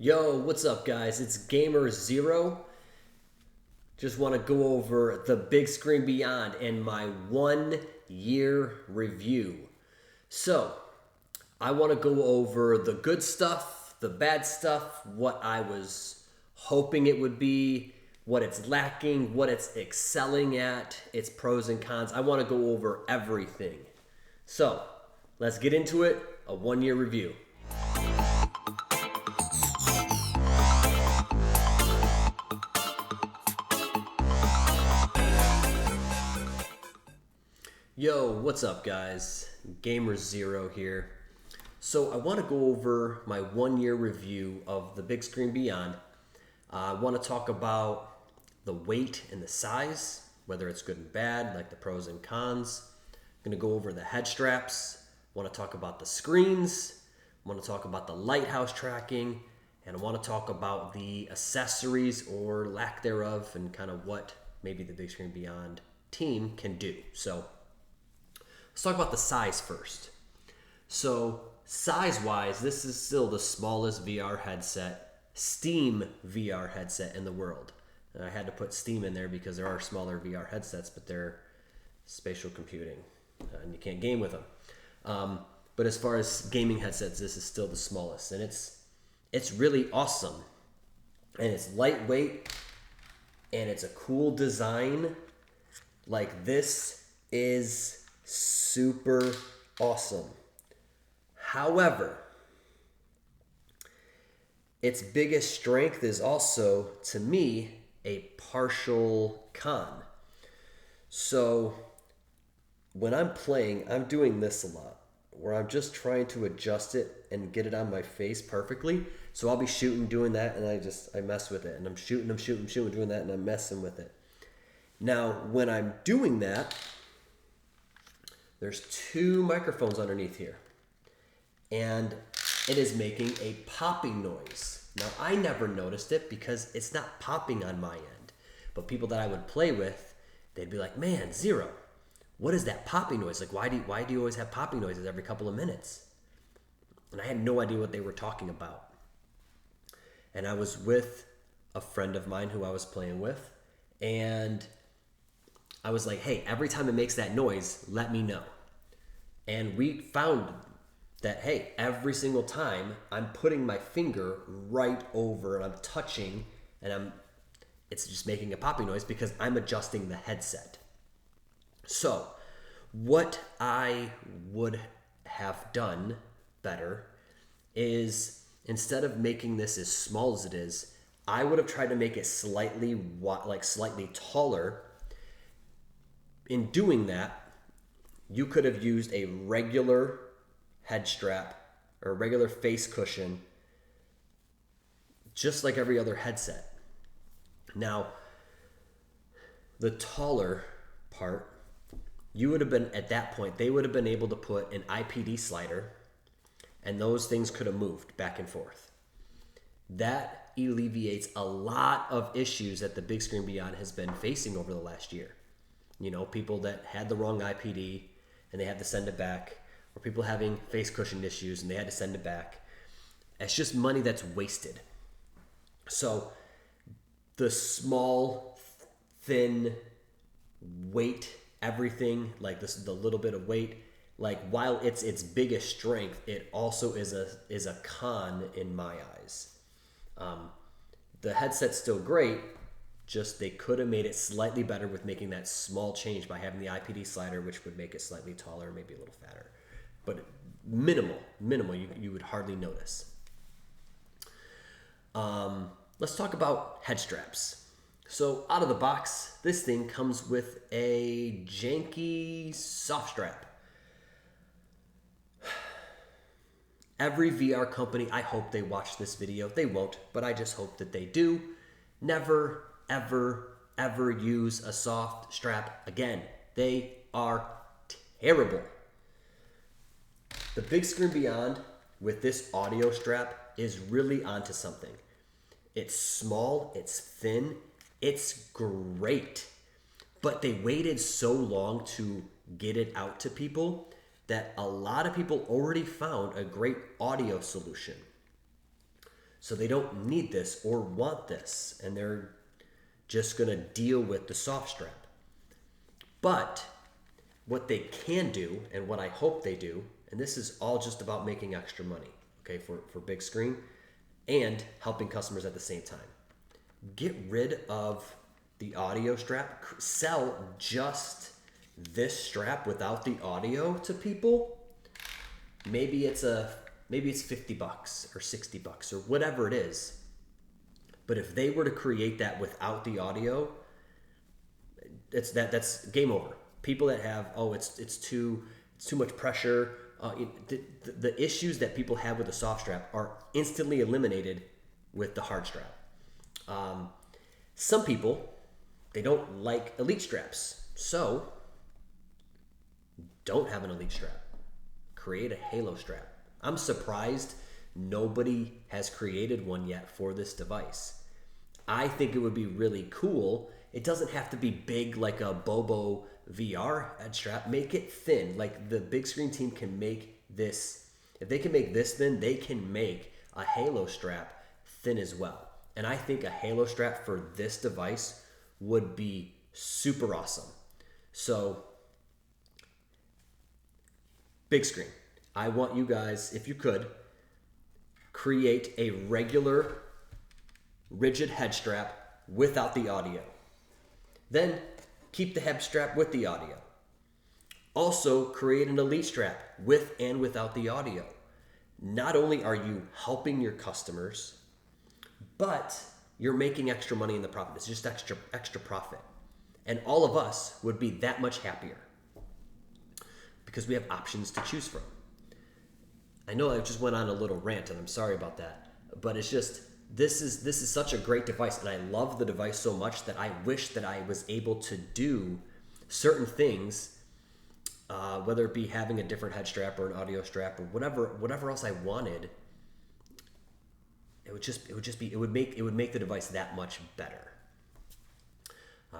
Yo, what's up, guys? It's Gamer Zero. Just want to go over the Big Screen Beyond and my 1 year review. So, I want to go over the good stuff, the bad stuff, what I was hoping it would be, what it's lacking, what it's excelling at, its pros and cons. I want to go over everything. So, let's get into it. A 1 year review. Yo, what's up, guys? Gamer Zero here. So I want to go over my 1 year review of the Big Screen Beyond. I want to talk about the weight and the size, whether it's good and bad, like the pros and cons. I'm going to go over the head straps. I want to talk about the screens. I want to talk about the Lighthouse Tracking. And I want to talk about the accessories or lack thereof and kind of what maybe the Big Screen Beyond team can do. So let's talk about the size first. So size-wise, this is still the smallest VR headset, Steam VR headset in the world. And I had to put Steam in there because there are smaller VR headsets, but they're spatial computing, and you can't game with them. But as far as gaming headsets, this is still the smallest, and it's really awesome. And it's lightweight, and it's a cool design. Like, this is super awesome. However, its biggest strength is also, to me, a partial con. So when I'm playing, I'm doing this a lot, where I'm just trying to adjust it and get it on my face perfectly. So I'll be shooting, doing that, and I mess with it. And I'm shooting, doing that, and I'm messing with it. Now, when I'm doing that, there's two microphones underneath here, and it is making a popping noise. Now, I never noticed it because it's not popping on my end, but people that I would play with, they'd be like, "Man, Zero, what is that popping noise? Like, why do you always have popping noises every couple of minutes?" And I had no idea what they were talking about. And I was with a friend of mine who I was playing with, and I was like, "Hey, every time it makes that noise, let me know." And we found that, hey, every single time I'm putting my finger right over and I'm touching, and it's just making a popping noise because I'm adjusting the headset. So what I would have done better is, instead of making this as small as it is, I would have tried to make it slightly taller. In doing that, you could have used a regular head strap or a regular face cushion, just like every other headset. Now, the taller part, you would have been, at that point, they would have been able to put an IPD slider, and those things could have moved back and forth. That alleviates a lot of issues that the Big Screen Beyond has been facing over the last year. You know, people that had the wrong IPD and they had to send it back, or people having face cushion issues and they had to send it back. It's just money that's wasted. So the small, thin weight, everything, like this, the little bit of weight, like, while it's its biggest strength, it also is a con in my eyes. The headset's still great, just they could have made it slightly better with making that small change by having the IPD slider, which would make it slightly taller, maybe a little fatter. But minimal, you would hardly notice. Let's talk about head straps. So out of the box, this thing comes with a janky soft strap. Every VR company, I hope they watch this video. They won't, but I just hope that they do. Never, ever use a soft strap again. They are terrible. The Big Screen Beyond with this audio strap is really onto something. It's small, it's thin, it's great. But they waited so long to get it out to people that a lot of people already found a great audio solution. So they don't need this or want this, and they're just going to deal with the soft strap. But what they can do, and what I hope they do, and this is all just about making extra money, okay, for Bigscreen and helping customers at the same time. Get rid of the audio strap. Sell just this strap without the audio to people. Maybe it's $50 or $60 or whatever it is. But if they were to create that without the audio, that's game over. People that have it's too much pressure. The issues that people have with the soft strap are instantly eliminated with the hard strap. Some people, they don't like elite straps, so don't have an elite strap. Create a halo strap. I'm surprised nobody has created one yet for this device. I think it would be really cool. It doesn't have to be big like a Bobo VR head strap. Make it thin. Like the Bigscreen team can make this. If they can make this thin, they can make a halo strap thin as well. And I think a halo strap for this device would be super awesome. So, Bigscreen, I want you guys, if you could, create a regular rigid head strap without the audio. Then keep the head strap with the audio. Also create an elite strap with and without the audio. Not only are you helping your customers, but you're making extra money in the profit. It's just extra profit. And all of us would be that much happier because we have options to choose from. I know I just went on a little rant and I'm sorry about that, but it's just, this is such a great device, and I love the device so much that I wish that I was able to do certain things, whether it be having a different head strap or an audio strap or whatever else I wanted. It would make the device that much better.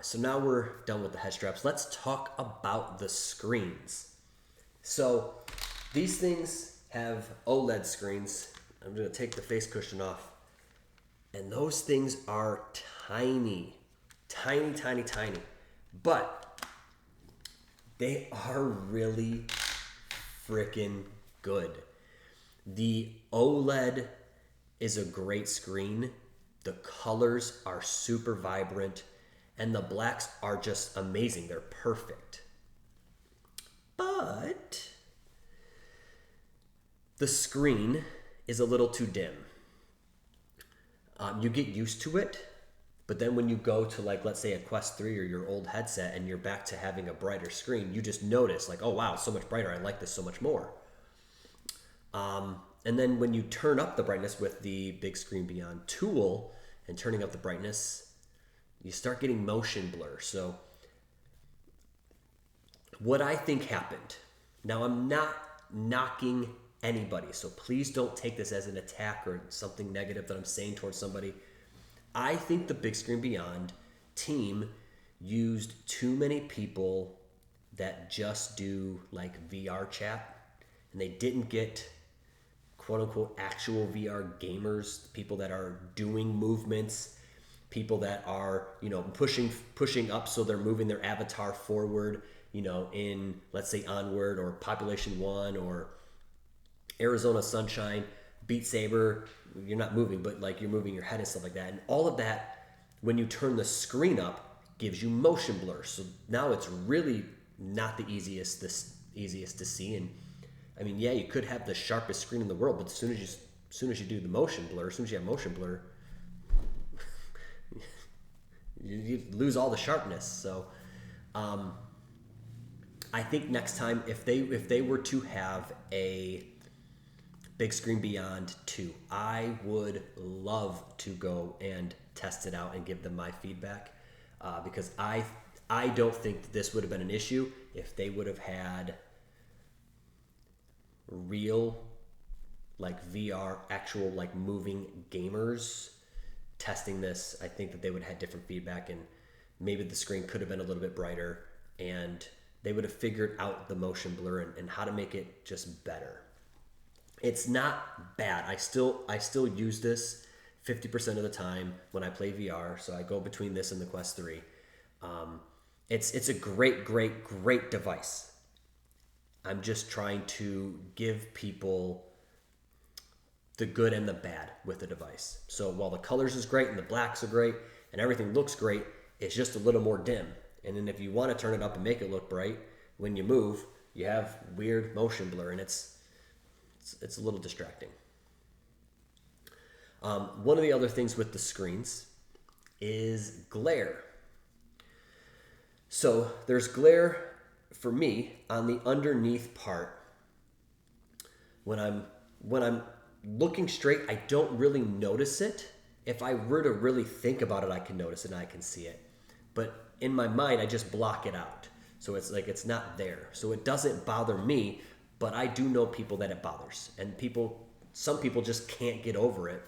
So now we're done with the head straps. Let's talk about the screens. So these things have OLED screens. I'm going to take the face cushion off. And those things are tiny. But they are really freaking good. The OLED is a great screen. The colors are super vibrant, and the blacks are just amazing. They're perfect. But the screen is a little too dim. You get used to it, but then when you go to, like, let's say a Quest 3 or your old headset and you're back to having a brighter screen, you just notice, like, oh wow, it's so much brighter. I like this so much more. And then when you turn up the brightness with the Bigscreen Beyond tool and turning up the brightness, you start getting motion blur. So what I think happened, now I'm not knocking anybody, so please don't take this as an attack or something negative that I'm saying towards somebody. I think the Bigscreen Beyond team used too many people that just do like VR chat, and they didn't get quote unquote actual VR gamers, people that are doing movements, people that are, pushing up so they're moving their avatar forward, in, let's say, Onward or Population 1 or Arizona Sunshine, Beat Saber. You're not moving, but like you're moving your head and stuff like that. And all of that, when you turn the screen up, gives you motion blur. So now it's really not the easiest to see. And I mean, yeah, you could have the sharpest screen in the world, but as soon as you do the motion blur, as soon as you have motion blur, you lose all the sharpness. So I think next time, if they were to have a Bigscreen Beyond 2, I would love to go and test it out and give them my feedback, because I don't think that this would have been an issue if they would have had real, like, VR, actual, like, moving gamers testing this. I think that they would have had different feedback, and maybe the screen could have been a little bit brighter, and they would have figured out the motion blur and how to make it just better. It's not bad. I still use this. 50% of the time when I play VR. So I go between this and the Quest 3. It's a great device. I'm just trying to give people the good and the bad with the device. So while the colors is great and the blacks are great and everything looks great, it's just a little more dim. And then if you want to turn it up and make it look bright, when you move, you have weird motion blur, and it's a little distracting. One of the other things with the screens is glare. So there's glare for me on the underneath part. When I'm looking straight, I don't really notice it. If I were to really think about it, I can notice it and I can see it. But in my mind, I just block it out. So it's like it's not there. So it doesn't bother me, but I do know people that it bothers. And some people just can't get over it.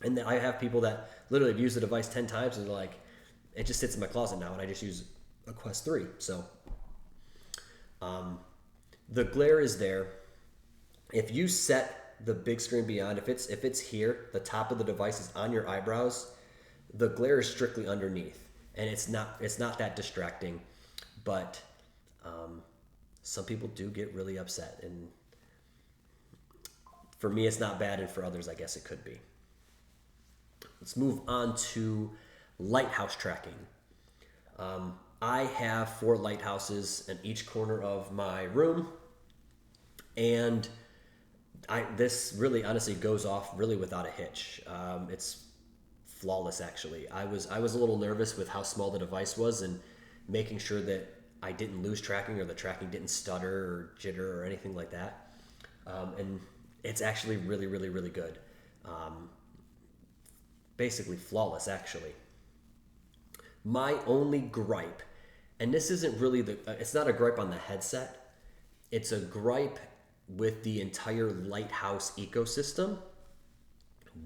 And then I have people that literally have used the device 10 times and they're like, it just sits in my closet now and I just use a Quest 3. So the glare is there. If you set the big screen beyond, if it's here, the top of the device is on your eyebrows, the glare is strictly underneath. And it's not that distracting, but some people do get really upset. And for me, it's not bad, and for others, I guess it could be. Let's move on to lighthouse tracking. I have 4 lighthouses in each corner of my room, and this really honestly goes off really without a hitch. It's flawless, actually. I was a little nervous with how small the device was and making sure that I didn't lose tracking or the tracking didn't stutter or jitter or anything like that. And it's actually really, really, really good. Basically flawless, actually. My only gripe, and this isn't really it's not a gripe on the headset, it's a gripe with the entire Lighthouse ecosystem.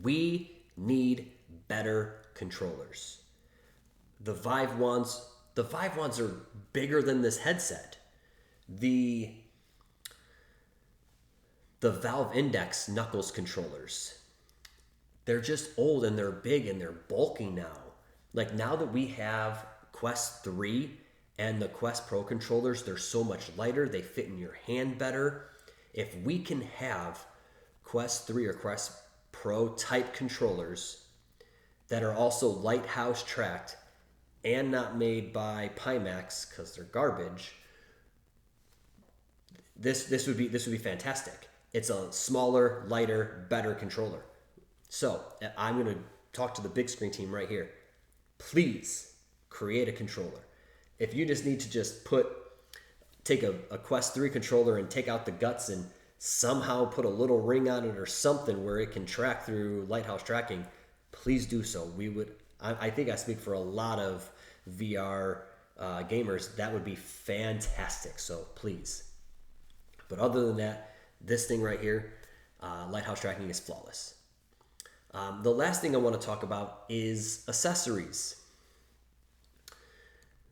We need better controllers. The Vive ones are bigger than this headset. The Valve Index Knuckles controllers, they're just old and they're big and they're bulky now. Like now that we have Quest 3 and the Quest Pro controllers, they're so much lighter, they fit in your hand better. If we can have Quest 3 or Quest Pro type controllers that are also Lighthouse tracked and not made by Pimax because they're garbage, this would be fantastic. It's a smaller, lighter, better controller. So I'm going to talk to the Bigscreen team right here. Please create a controller. If you just need to take a Quest 3 controller and take out the guts and somehow put a little ring on it or something where it can track through Lighthouse tracking, please do so. I think I speak for a lot of VR gamers. That would be fantastic. So please. But other than that, this thing right here, Lighthouse tracking is flawless. The last thing I want to talk about is accessories.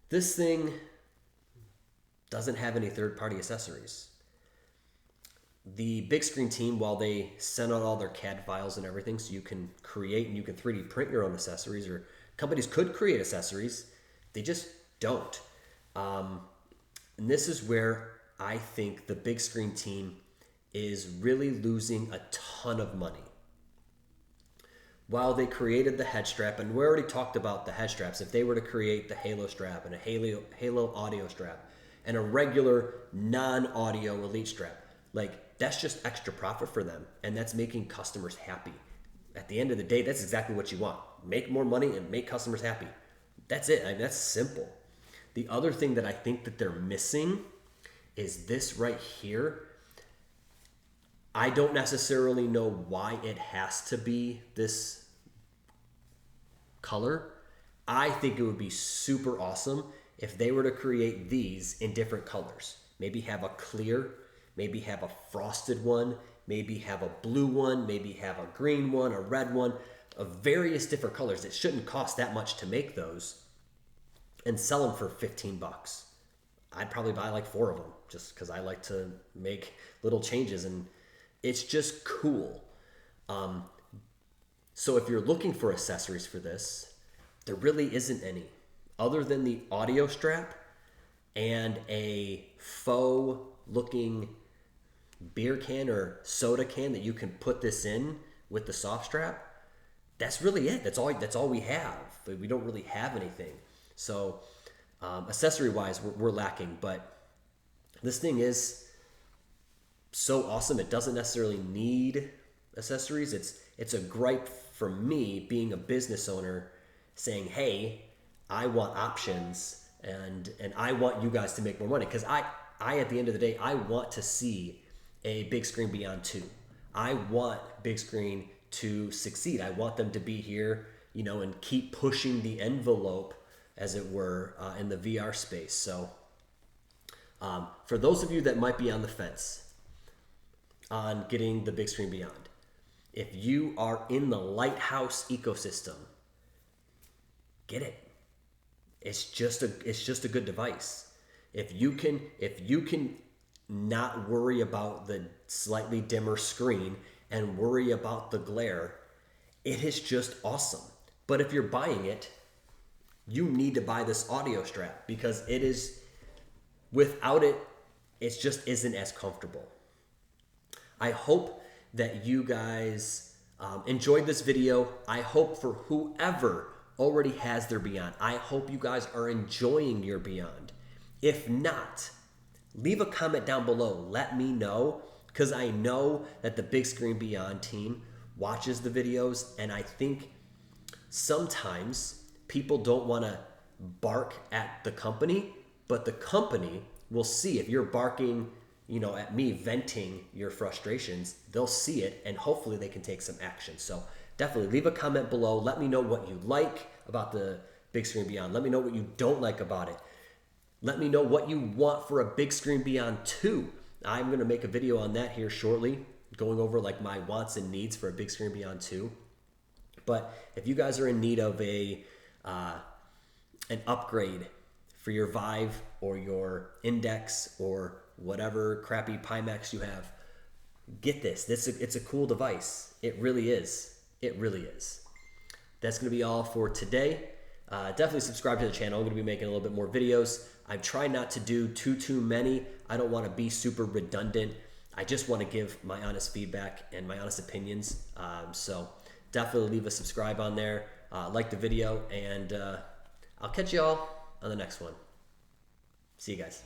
This thing doesn't have any third-party accessories. The Bigscreen team, while they send out all their CAD files and everything so you can create and you can 3D print your own accessories, or companies could create accessories, they just don't. And this is where I think the Bigscreen team is really losing a ton of money. While they created the Headstrap, and we already talked about the Headstraps, if they were to create the Halo strap and a Halo audio strap and a regular non-audio Elite strap, like that's just extra profit for them, and that's making customers happy. At the end of the day, that's exactly what you want. Make more money and make customers happy. That's it. I mean, that's simple. The other thing that I think that they're missing is this right here. I don't necessarily know why it has to be this color. I think it would be super awesome if they were to create these in different colors. Maybe have a clear, maybe have a frosted one, maybe have a blue one, maybe have a green one, a red one, of various different colors. It shouldn't cost that much to make those and sell them for $15. I'd probably buy like 4 of them just because I like to make little changes and it's just cool. So if you're looking for accessories for this, there really isn't any other than the audio strap and a faux looking beer can or soda can that you can put this in with the soft strap. That's really it. That's all we have. We don't really have anything. So accessory wise, we're lacking, but this thing is so awesome. It doesn't necessarily need accessories. It's a gripe for me being a business owner saying, hey, I want options and I want you guys to make more money. Because I at the end of the day, I want to see a Bigscreen Beyond 2. I want Bigscreen to succeed. I want them to be here, you know, and keep pushing the envelope, as it were, in the VR space. So for those of you that might be on the fence on getting the Bigscreen Beyond, if you are in the Lighthouse ecosystem, get it. It's just a good device. If you can not worry about the slightly dimmer screen and worry about the glare, it is just awesome. But if you're buying it, you need to buy this audio strap because it is, without it, it just isn't as comfortable. I hope that you guys enjoyed this video. I hope for whoever already has their Beyond, I hope you guys are enjoying your Beyond. If not, leave a comment down below. Let me know, because I know that the Bigscreen Beyond team watches the videos, and I think sometimes people don't want to bark at the company, but the company will see if you're barking, you know, at me venting your frustrations. They'll see it, and hopefully they can take some action. So definitely leave a comment below. Let me know what you like about the Bigscreen Beyond. Let me know what you don't like about it. Let me know what you want for a Bigscreen Beyond 2. I'm going to make a video on that here shortly, going over like my wants and needs for a Bigscreen Beyond 2. But if you guys are in need of an upgrade for your Vive or your Index or whatever crappy Pimax you have, get this. It's a cool device. It really is. It really is. That's going to be all for today. Definitely subscribe to the channel. I'm going to be making a little bit more videos. I'm trying not to do too many. I don't want to be super redundant. I just want to give my honest feedback and my honest opinions. So definitely leave a subscribe on there. Like the video, and I'll catch you all on the next one. See you guys.